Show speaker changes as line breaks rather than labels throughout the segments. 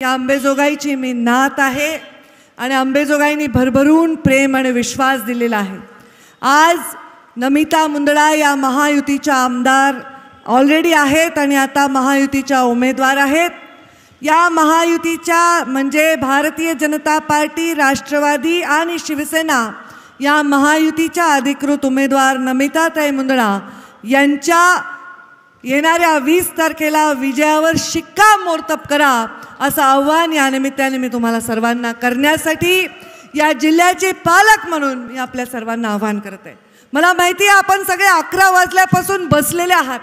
त्या अंबेजोगाईची मी नात आहे आणि अंबेजोगाईंनी भरभरून प्रेम आणि विश्वास दिलेला आहे. आज नमिता मुंदडा या महायुतीच्या आमदार ऑलरेडी आहेत आणि आता महायुतीच्या उमेदवार आहेत. या महायुतीच्या म्हणजे भारतीय जनता पार्टी, राष्ट्रवादी आणि शिवसेना या महायुतीच्या अधिकृत उमेदवार नमिताताई मुंदडा यांच्या येणाऱ्या 20 तारखेला विजयावर शिक्कामोर्तब करा असं आव्हान या निमित्ताने मी तुम्हाला सर्वांना करण्यासाठी या जिल्ह्याचे पालक म्हणून मी आपल्या सर्वांना आव्हान करते. मला माहिती आहे आपण सगळे 11 वाजल्यापासून बसलेले आहात.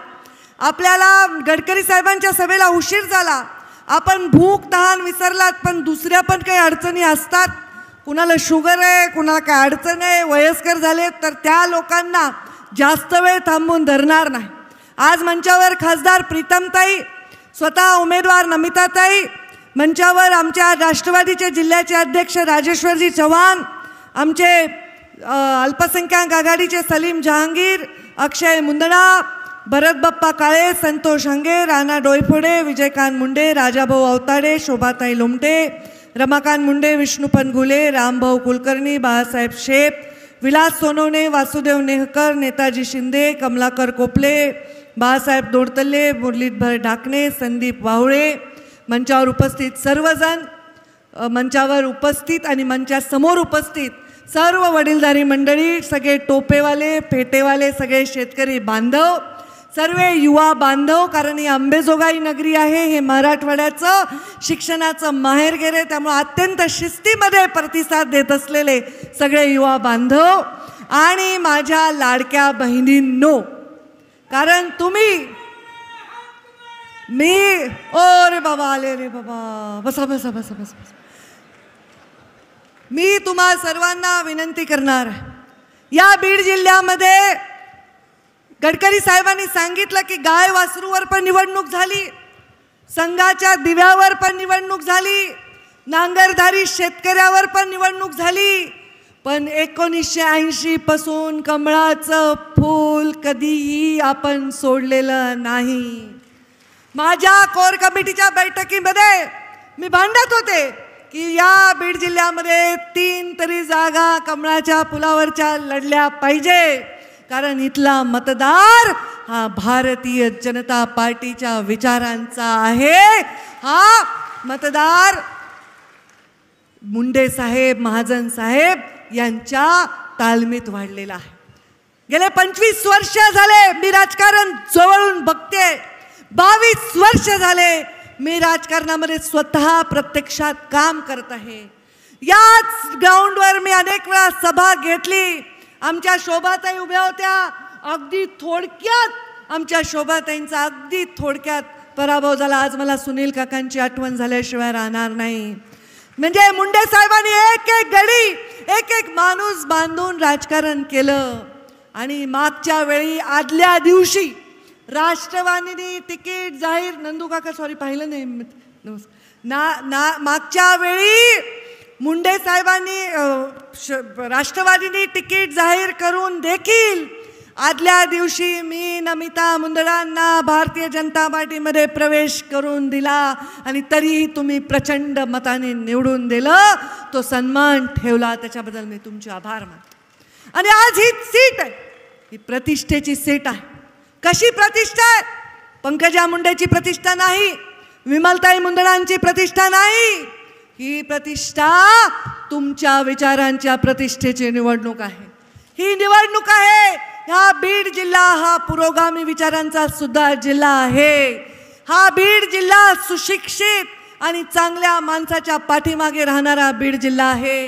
आपल्याला गडकरी साहेबांच्या सभेला उशीर झाला. आपण भूक तहान विसरलात, पण दुसऱ्या पण काही अडचणी असतात. कुणाला शुगर आहे, कुणाला काय अडचण आहे, वयस्कर झाले तर त्या लोकांना जास्त वेळ थांबून धरणार नाही. आज मंचावर खासदार प्रीतमताई, स्वतः उमेदवार नमिताताई, मंचावर आमच्या राष्ट्रवादीचे जिल्ह्याचे अध्यक्ष राजेश्वरजी चव्हाण, आमचे अल्पसंख्याक आघाडीचे सलीम जहांगीर, अक्षय मुंदडा, भरत बाप्पा काळे, संतोष हंगे, राणा डोईफोडे, विजयकांत मुंडे, राजाभाऊ अवताडे, शोभाताई लोमटे, रमाकांत मुंडे, विष्णुपंत घुले, रामभाऊ कुलकर्णी, बाळासाहेब शेप, विलास सोनवणे, वासुदेव नेहकर, नेताजी शिंदे, कमलाकर कोपले, बाळासाहेब दोडतल्ले, मुरलीधर ढाकणे, संदीप वाहुळे, मंचावर उपस्थित सर्वजण, मंचावर उपस्थित आणि मंचासमोर उपस्थित सर्व वडीलधारी मंडळी, सगळे टोपेवाले, फेटेवाले, सगळे शेतकरी बांधव, सर्व युवा बांधव, कारण ही अंबेजोगाई नगरी आहे, हे मराठवाड्याचं शिक्षणाचं माहेरघर आहे. त्यामुळे अत्यंत शिस्तीमध्ये प्रतिसाद देत असलेले सगळे युवा बांधव आणि माझ्या लाडक्या बहिणींनो, कारण तुम्ही ओ रे बाबा आले रे बाबा, बसा बसा बसा बसा. मी तुम्हा सर्वांना विनंती करणार, या बीड जिल्ह्यामध्ये गडकरी साहेबांनी सांगितलं की गाय वासरूवर पण निवडणूक झाली, संघाच्या दिव्यावर पण निवडणूक झाली, नांगरधारी शेतकऱ्यावर पण निवडणूक झाली, पण 1980 पासून कमळाचं फूल कधीही आपण सोडलेलं नाही. माझ्या कोर कमिटीच्या बैठकीमध्ये मी भांडत होते की या बीड जिल्ह्यामध्ये 3 तरी जागा कमळाच्या फुलावरच्या लढल्या पाहिजे, कारण इथला मतदार हा भारतीय जनता पार्टीच्या विचारांचा आहे. हा मतदार मुंडे साहेब, महाजन साहेब यांच्या तालमीत वाढलेला आहे. गेले 25 वर्ष झाले मी राजकारण जवळून बघते. 22 वर्ष झाले मी राजकारणामध्ये स्वतः प्रत्यक्षात काम करत आहे. याच ग्राउंडवर मी अनेक वेळा सभा घेतली. आमच्या शोभाताई उभ्या होत्या, अगदी थोडक्यात आमच्या शोभाताईंचा अगदी थोडक्यात पराभव झाला. आज मला सुनील काकांची आठवण झाल्याशिवाय राहणार नाही. म्हणजे मुंडे साहेबांनी एक एक गडी, एक एक माणूस बांधून राजकारण केलं. आणि मागच्या वेळी आदल्या दिवशी राष्ट्रवादीने तिकीट जाहीर, नंदू काका सॉरी पाहिलं नाही मागच्या वेळी मुंडे साहेबांनी राष्ट्रवादीने तिकीट जाहीर करून देखील आदल्या दिवशी मी नमिता मुंदडांना भारतीय जनता पार्टीमध्ये प्रवेश करून दिला आणि तरीही तुम्ही प्रचंड मताने निवडून दिलं. तो सन्मान ठेवला, त्याच्याबद्दल मी तुमचे आभार मानते. आणि आज ही सीट आहे, ही प्रतिष्ठेची सीट आहे. कशी प्रतिष्ठा आहे? पंकजा मुंडेची प्रतिष्ठा नाही, विमलताई मुंदडांची प्रतिष्ठा नाही. ही प्रतिष्ठा तुमच्या विचारांच्या प्रतिष्ठेची निवडणूक आहे. ही निवडणूक आहे. हा बीड जिल्हा हा पुरोगामी विचारांचा सुद्धा जिल्हा आहे. हा बीड जिल्हा सुशिक्षित आणि चांगल्या माणसाच्या पाठीमागे राहणारा बीड जिल्हा आहे.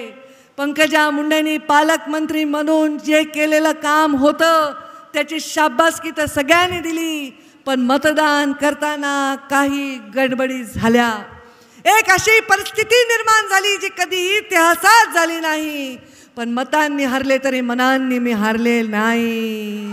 पंकजा मुंडेंनी पालकमंत्री म्हणून जे केलेलं काम होतं त्याची शाबासकी तर सगळ्यांनी दिली, पण मतदान करताना काही गडबडी झाल्या. एक अशी परिस्थिती निर्माण झाली जी कधीही इतिहासात झाली नाही. पण मतांनी हरले तरी मनांनी मी हारले नाही.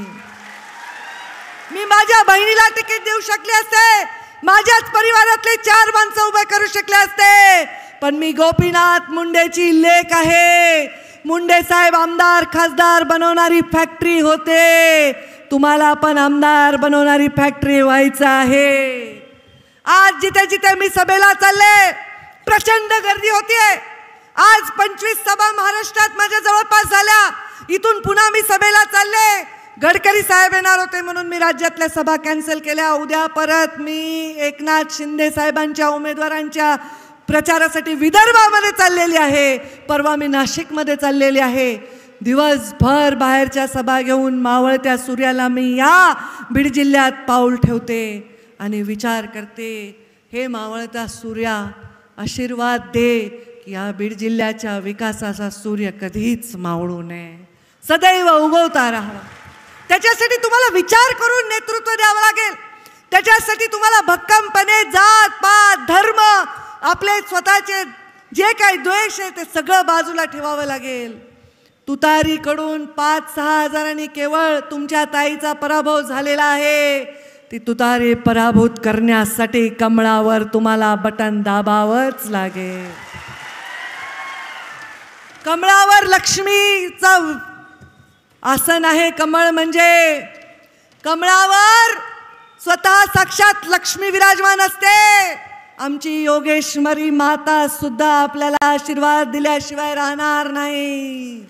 मी माझ्या बहिणीला तिकीट देऊ शकले असते, माझ्याच परिवारातले 4 माणसं उभे करू शकले असते, पण मी गोपीनाथ मुंडेची लेक आहे. मुंडे साहेब आमदार खासदार बनवणारी फॅक्टरी होते. तुम्हाला पण आमदार बनवणारी फॅक्टरी व्हायचं आहे. आज जिथे जिथे मी सभेला चालले प्रचंड गर्दी होतीये. आज 25 सभा महाराष्ट्रात माझ्या जवळपास झाल्या. इथून पुन्हा मी सभेला चालले. गडकरी साहेब येणार होते म्हणून मी राज्यातल्या सभा कॅन्सल केल्या. उद्या परत मी एकनाथ शिंदे साहेबांच्या उमेदवारांच्या प्रचारासाठी विदर्भामध्ये चाललेली आहे. परवा मी नाशिकमध्ये चाललेली आहे. दिवसभर बाहेरच्या सभा घेऊन मावळत्या सूर्याला मी या बीड जिल्ह्यात पाऊल ठेवते आणि विचार करते, हे मावळता सूर्या आशीर्वाद दे की या बीड जिल्ह्याच्या विकासाचा सूर्य कधीच मावळू नये, सदैव उगवता राहावा. त्याच्यासाठी तुम्हाला विचार करून नेतृत्व द्यावं लागेल. त्याच्यासाठी तुम्हाला भक्कमपणे जात पात धर्म आपले स्वतःचे जे काही द्वेष आहे ते सगळं बाजूला ठेवावं लागेल. तुतारीकडून 5-6 हजारांनी केवळ तुमच्या ताईचा पराभव झालेला आहे. ती तुतारी पराभूत करण्यासाठी कमळावर तुम्हाला बटन दाबावंच लागेल. कमळावर लक्ष्मीचा आसन आहे. कमळ म्हणजे कमळावर स्वतः साक्षात लक्ष्मी विराजमान असते. आमची योगेश्वरी माता सुद्धा आपल्याला आशीर्वाद दिल्याशिवाय राहणार नाही.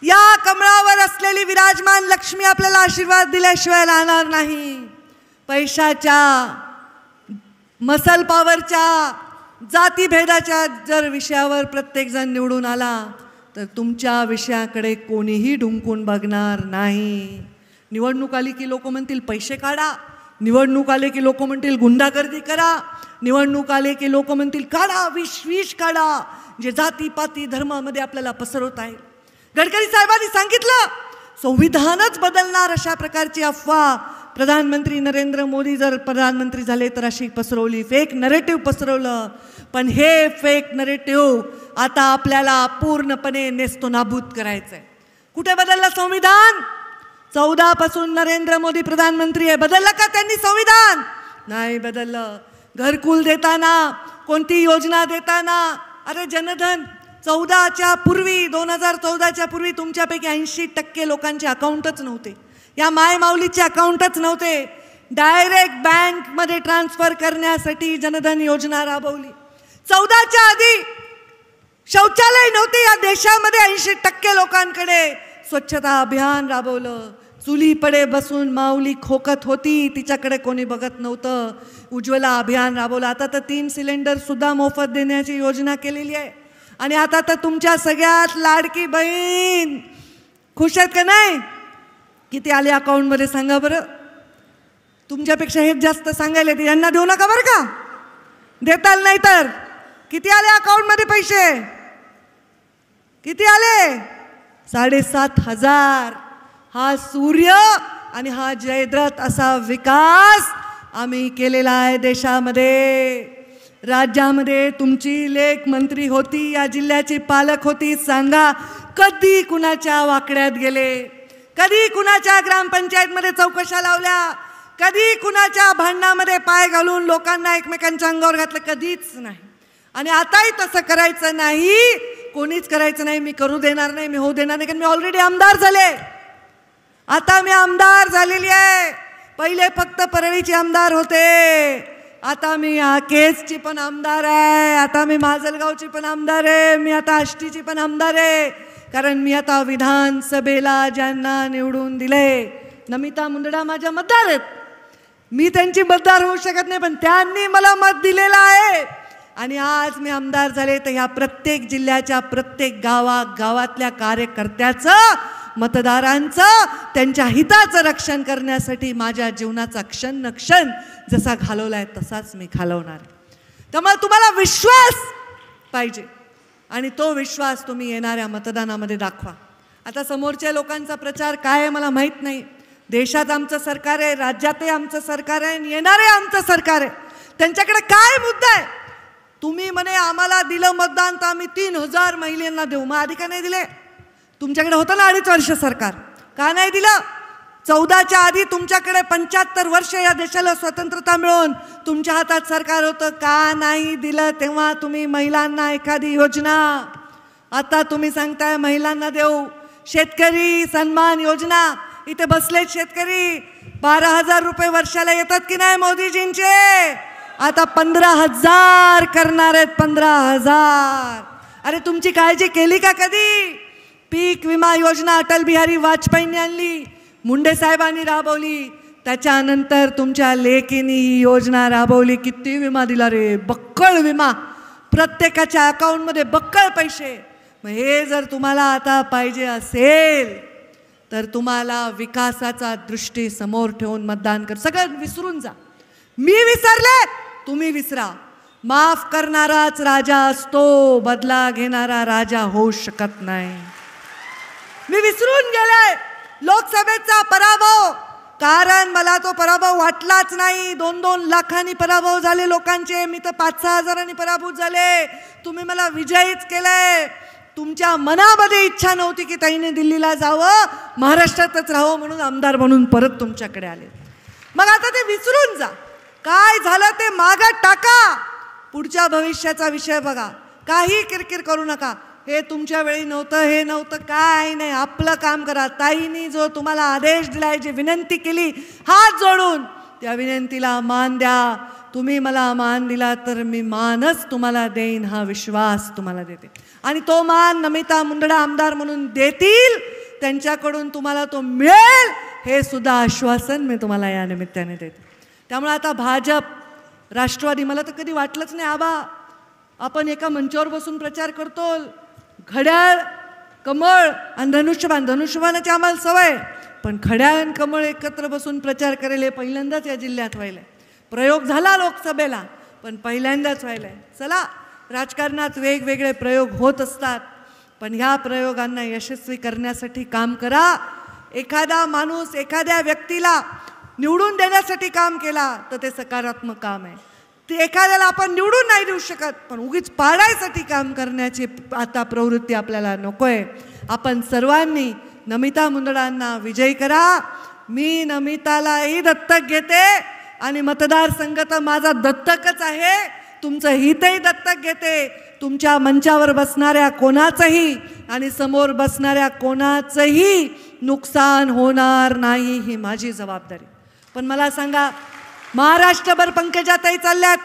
या कमळावर असलेली विराजमान लक्ष्मी आपल्याला आशीर्वाद दिल्याशिवाय राहणार नाही. पैशाच्या, मसल पॉवरच्या, जातीभेदाच्या जर विषयावर प्रत्येकजण निवडून आला तर तुमच्या विषयाकडे कोणीही ढुंकून बघणार नाही. निवडणूक आली की लोक म्हणतील पैसे काढा, निवडणूक आले की लोक म्हणतील गुंडागर्दी करा, निवडणूक आले की लोक म्हणतील काढा विष काढा, जे जातीपाती धर्मामध्ये आपल्याला पसरवत आहे. गडकरी साहेबांनी सांगितलं संविधानच बदलणार अशा प्रकारची अफवा प्रधानमंत्री नरेंद्र मोदी जर प्रधानमंत्री झाले तर अशी पसरवली, फेक नरेटिव्ह पसरवलं. पण हे फेक नरेटिव्ह आता आपल्याला पूर्णपणे नेस्तनाबूत करायचं आहे. कुठे बदललं संविधान? 14 पासून नरेंद्र मोदी प्रधानमंत्री आहे. बदललं का त्यांनी संविधान? नाही बदललं. घरकुल देताना, कोणती योजना देताना, अरे जनधन 14च्या पूर्वी 2014च्या पूर्वी तुमच्यापैकी 80% लोकांचे अकाउंटच नव्हते. या माय माऊलीचे अकाउंटच नव्हते. डायरेक्ट बँकमध्ये ट्रान्सफर करण्यासाठी जनधन योजना राबवली. 14च्या आधी शौचालय नव्हते या देशामध्ये. 80% लोकांकडे स्वच्छता अभियान राबवलं. चुलीपडे बसून माऊली खोकत होती, तिच्याकडे कोणी बघत नव्हतं. उज्ज्वला अभियान राबवलं. आता तर 3 सिलेंडर सुद्धा मोफत देण्याची योजना केलेली आहे. आणि आता तर तुमच्या सगळ्यात लाडकी बहीण खुश आहेत का नाही? किती आले अकाउंटमध्ये सांगा बरं. तुमच्यापेक्षा हेच जास्त सांगायला ते यांना देऊ नका बरं का, देताल नाही तर. किती आले अकाउंटमध्ये पैसे? किती आले? 7,500. हा सूर्य आणि हा जयद्रथ असा विकास आम्ही केलेला आहे देशामध्ये. राज्यामध्ये तुमची लेख मंत्री होती, या जिल्ह्याची पालक होती. सांगा कधी कुणाच्या वाकड्यात गेले? कधी कुणाच्या ग्रामपंचायतमध्ये चौकशा लावल्या? कधी कुणाच्या भांडणामध्ये पाय घालून लोकांना एकमेकांच्या अंगावर घातलं? कधीच नाही. आणि आताही तसं करायचं नाही, कोणीच करायचं नाही. मी करू देणार नाही, मी होऊ देणार नाही, कारण मी ऑलरेडी आमदार झाले. आता मी आमदार झालेली आहे. पहिले फक्त परळीचे आमदार होते, आता मी केजची पण आमदार आहे, आता मी माजलगावची पण आमदार आहे, मी आता आष्टीची पण आमदार आहे. कारण मी आता विधानसभेला ज्यांना निवडून दिले, नमिता मुंदडा माझ्या मतदार आहेत. मी त्यांची मतदार होऊ शकत नाही, पण त्यांनी मला मत दिलेलं आहे. आणि आज मी आमदार झाले तर ह्या प्रत्येक जिल्ह्याच्या प्रत्येक गावातल्या कार्यकर्त्याचं, मतदारांचं, त्यांच्या हिताचं रक्षण करण्यासाठी माझ्या जीवनाचा क्षण क्षण जसा घालवलाय तसाच मी घालवणार. त्यामुळे तुम्हाला विश्वास पाहिजे आणि तो विश्वास तुम्ही येणाऱ्या मतदानामध्ये दाखवा. आता समोरच्या लोकांचा प्रचार काय आहे मला माहीत नाही. देशात आमचं सरकार आहे, राज्यातही आमचं सरकार आहे, येणारे आमचं सरकार आहे. त्यांच्याकडे काय मुद्दा आहे? तुम्ही म्हणे आम्हाला दिलं मतदान तर आम्ही 3,000 महिलांना देऊ. मग आधी का नाही दिले? तुमच्याकडे होतं ना 2.5 वर्ष सरकार, का नाही दिलं? 14च्या आधी तुमच्याकडे 75 वर्ष या देशाला स्वतंत्रता मिळून तुमच्या हातात सरकार होतं, का नाही दिलं तेव्हा तुम्ही महिलांना एखादी योजना? आता तुम्ही सांगताय महिलांना देऊ. शेतकरी सन्मान योजना, इथे बसले शेतकरी, 12,000 रुपये वर्षाला येतात की नाही मोदीजींचे? आता 15,000 करणार आहेत. 15,000. अरे तुमची काळजी केली का कधी? पीक विमा योजना अटल बिहारी वाजपेयींनी आणली, मुंडे साहेबांनी राबवली. त्याच्यानंतर तुमच्या लेकींनी ही योजना राबवली. किती विमा दिला रे? बक्कळ विमा, प्रत्येकाच्या अकाउंटमध्ये बक्कळ पैसे. मग हे जर तुम्हाला आता पाहिजे असेल तर तुम्हाला विकासाचा दृष्टी समोर ठेवून मतदान कर. सगळं विसरून जा. मी विसरले, तुम्ही विसरा. माफ करणाराच राजा असतो, बदला घेणारा राजा होऊ शकत नाही. मी विसरून गेले लोकसभेचा पराभव, कारण मला तो पराभव वाटलाच नाही. 2-2 लाखांनी पराभव झाले लोकांचे. मी तर 5-6 हजारांनी पराभूत झाले. तुम्ही मला विजयीच केले. तुमच्या मनामध्ये इच्छा नव्हती की ताईने दिल्लीला जावं, महाराष्ट्रातच राहावं, म्हणून आमदार म्हणून परत तुमच्याकडे आले. मग आता ते विसरून जा. काय झालं ते मागं टाका. पुढच्या भविष्याचा विषय बघा. काही किरकिर करू नका. हे तुमच्या वेळी नव्हतं, हे नव्हतं, काय नाही. आपलं काम करा. ताईंनी जो तुम्हाला आदेश दिलाय, जी विनंती केली हात जोडून, त्या विनंतीला मान द्या. तुम्ही मला मान दिला तर मी मानच तुम्हाला देईन, हा विश्वास तुम्हाला देते. आणि तो मान नमिता मुंदडा आमदार म्हणून देतील, त्यांच्याकडून तुम्हाला तो मिळेल, हे सुद्धा आश्वासन मी तुम्हाला या निमित्ताने देते. त्यामुळे आता भाजप, राष्ट्रवादी, मला तर कधी वाटलंच नाही आबा आपण एका मंचावर बसून प्रचार करतो. घड्याळ, कमळ आणि धनुष्यबाण, धनुष्यबाणाची आम्हाला सवय, पण घड्याळ आणि कमळ एकत्र बसून प्रचार करेल हे पहिल्यांदाच या जिल्ह्यात व्हायला. प्रयोग झाला लोकसभेला, पण पहिल्यांदाच व्हायलाय. चला, राजकारणात वेगवेगळे प्रयोग होत असतात, पण ह्या प्रयोगांना यशस्वी करण्यासाठी काम करा. एखादा माणूस एखाद्या व्यक्तीला निवडून देण्यासाठी काम केला तर ते सकारात्मक काम आहे. ते एखाद्याला आपण निवडून नाही देऊ शकत, पण उगीच पाडायसाठी काम करण्याची आता प्रवृत्ती आपल्याला नकोय. आपण सर्वांनी नमिता मुंदडांना विजयी करा. मी नमितालाही दत्तक घेते आणि मतदारसंघ तर माझा दत्तकच आहे. तुमचं हितही दत्तक घेते. तुमच्या मंचावर बसणाऱ्या कोणाचंही आणि समोर बसणाऱ्या कोणाचंही नुकसान होणार नाही, ही माझी जबाबदारी. पण मला सांगा, महाराष्ट्रभर पंकजाताई चालल्यात.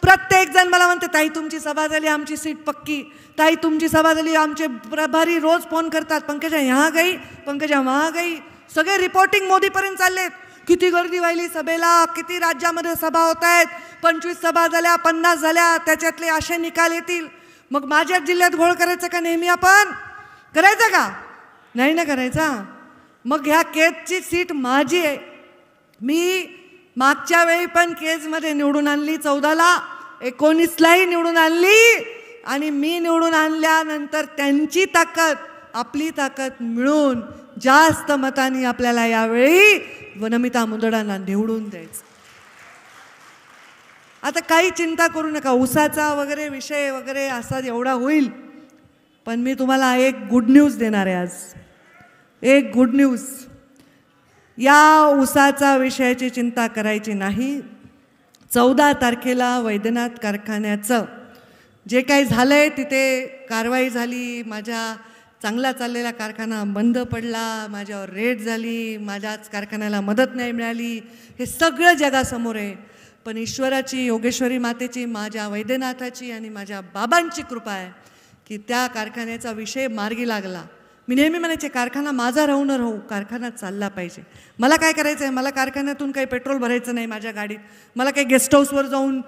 प्रत्येक जण मला म्हणते, ताई तुमची सभा झाली, आमची सीट पक्की. ताई तुमची सभा झाली, आमचे प्रभारी रोज फोन करतात, पंकजा यहाँ गई, पंकजा वहाँ गई. सगळे रिपोर्टिंग मोदीपर्यंत चाललेत. किती गर्दी व्हायली सभेला, किती राज्यामध्ये सभा होत आहेत. 25 सभा झाल्या, 50 झाल्या, त्याच्यातले असे निकाल येतील. मग माझ्याच जिल्ह्यात घोळ करायचं का नेहमी? आपण करायचं का? नाही ना करायचा. मग ह्या केजची सीट माझी आहे. मी मागच्या वेळी पण केजमध्ये निवडून आणली, 14ला, 19लाही निवडून आणली. आणि मी निवडून आणल्यानंतर त्यांची ताकद आपली ताकद मिळून जास्त मतांनी आपल्याला यावेळी नमिता मुंदडांना निवडून द्यायचं. आता काही चिंता करू नका. ऊसाचा वगैरे विषय वगैरे असा एवढा होईल, पण मी तुम्हाला एक गुड न्यूज देणार आहे आज. एक गुड न्यूज. या ऊसाचा विषयाची चिंता करायची नाही. 14 तारखेला वैद्यनाथ कारखान्याचं जे काही झालं आहे तिथे कारवाई झाली. माझ्या चांगला चाललेला कारखाना बंद पडला, माझ्यावर रेड झाली, माझ्याच कारखान्याला मदत नाही मिळाली, हे सगळं जगासमोर आहे. पण ईश्वराची, योगेश्वरी मातेची, माझ्या वैद्यनाथाची आणि माझ्या बाबांची कृपा आहे की त्या कारखान्याचा विषय मार्गी लागला. मी नेहमी म्हणायचे, कारखाना माझा राहू न राहू, कारखाना चालला पाहिजे. मला काय करायचं आहे, मला कारखान्यातून काही पेट्रोल भरायचं नाही माझ्या गाडीत, मला काही गेस्ट हाऊसवर जाऊन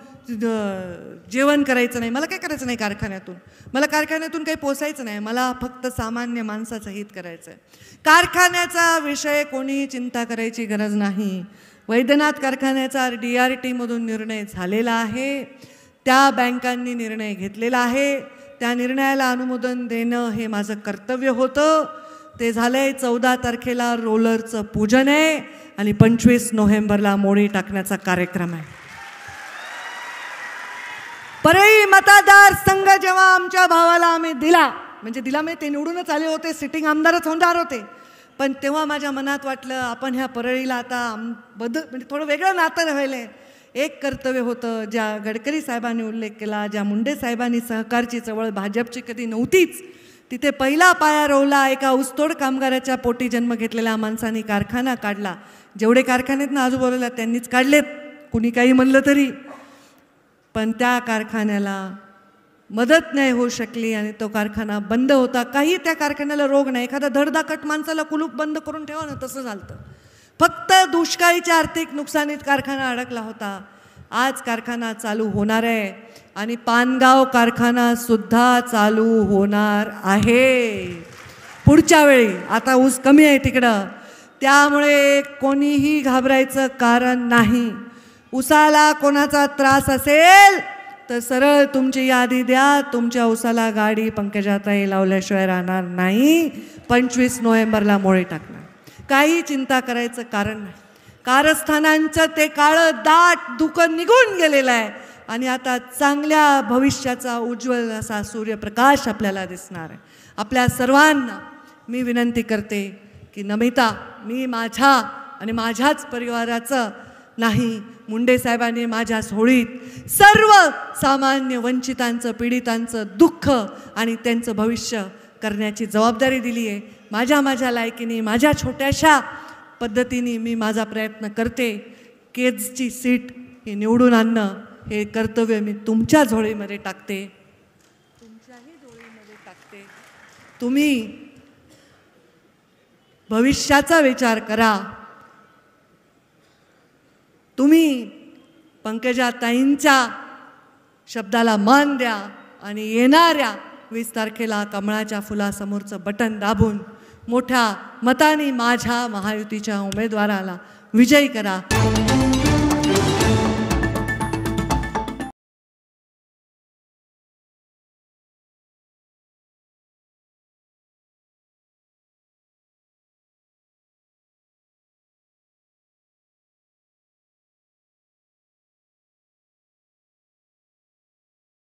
जेवण करायचं नाही, मला काय करायचं नाही कारखान्यातून, मला कारखान्यातून काही पोसायचं नाही, मला फक्त सामान्य माणसाचं हित करायचं आहे. कारखान्याचा विषय कोणीही चिंता करायची गरज नाही. वैद्यनाथ कारखान्याचा DRTमधून निर्णय झालेला आहे. त्या बँकांनी निर्णय घेतलेला आहे. त्या निर्णयाला अनुमोदन देणं हे माझं कर्तव्य होतं. ते झालंय. 14 तारखेला रोलरचं पूजन आहे आणि 25 नोव्हेंबरला मोडी टाकण्याचा कार्यक्रम आहे. परळी मतदार संघ जेव्हा आमच्या भावाला आम्ही दिला, म्हणजे ते निवडूनच आले होते, सिटिंग आमदारच होणार होते, पण तेव्हा माझ्या मनात वाटलं आपण ह्या परळीला आता म्हणजे थोडं वेगळं नातं राहिलं. एक कर्तव्य होतं, ज्या गडकरी साहेबांनी उल्लेख केला, ज्या मुंडे साहेबांनी सहकारची चळवळ भाजपची कधी नव्हतीच, तिथे पहिला पाया रोवला. एका ऊसतोड कामगाराच्या पोटी जन्म घेतलेल्या माणसांनी कारखाना काढला. जेवढे कारखान्यात ना आजूबाजूला त्यांनीच काढलेत, कुणी काही म्हणलं तरी. पण त्या कारखान्याला मदत नाही होऊ शकली आणि तो कारखाना बंद होता. काही त्या कारखान्याला रोग नाही. एखादा धडधाकट माणसाला कुलूप बंद करून ठेवा ना, तसं झालं. फक्त दुष्काळीच्या आर्थिक नुकसानीत कारखाना अडकला होता. आज कारखाना चालू होणार आहे आणि पानगाव कारखाना सुद्धा चालू होणार आहे पुढच्या वेळी. आता ऊस कमी आहे तिकडं, त्यामुळे कोणीही घाबरायचं कारण नाही. ऊसाला कोणाचा त्रास असेल तर सरळ तुमची यादी द्या. तुमच्या ऊसाला गाडी पंकजाताई लावल्याशिवाय राहणार नाही. 25 नोव्हेंबरला मोळे टाकणार. काही चिंता करायचं कारण नाही. कारस्थानांचं ते काळं दाट धुकं निघून गेलेलं आहे आणि आता चांगल्या भविष्याचा उज्ज्वल असा सूर्यप्रकाश आपल्याला दिसणार आहे. आपल्या सर्वांना मी विनंती करते की नमिता, मी माझ्या आणि माझ्याच परिवाराचं नाही, मुंडे साहेबांनी माझ्या होळीत सर्व सामान्य वंचितांचं, पीडितांचं दुःख आणि त्यांचं भविष्य करण्याची जबाबदारी दिली आहे. माझ्या लायकीने, माझ्या छोट्याशा पद्धतीने मी माझा प्रयत्न करते. केजची सीट ही निवडून आणणं हे कर्तव्य मी तुमच्या झोळीमध्ये टाकते, तुमच्याही झोळीमध्ये टाकते. तुम्ही भविष्याचा विचार करा. तुम्ही पंकजाताईंच्या शब्दाला मान द्या आणि येणाऱ्या 20 तारखेला कमळाच्या फुलासमोरचं बटन दाबून मोठ्या मताने माझ्या महायुतीच्या उमेदवाराला विजयी करा.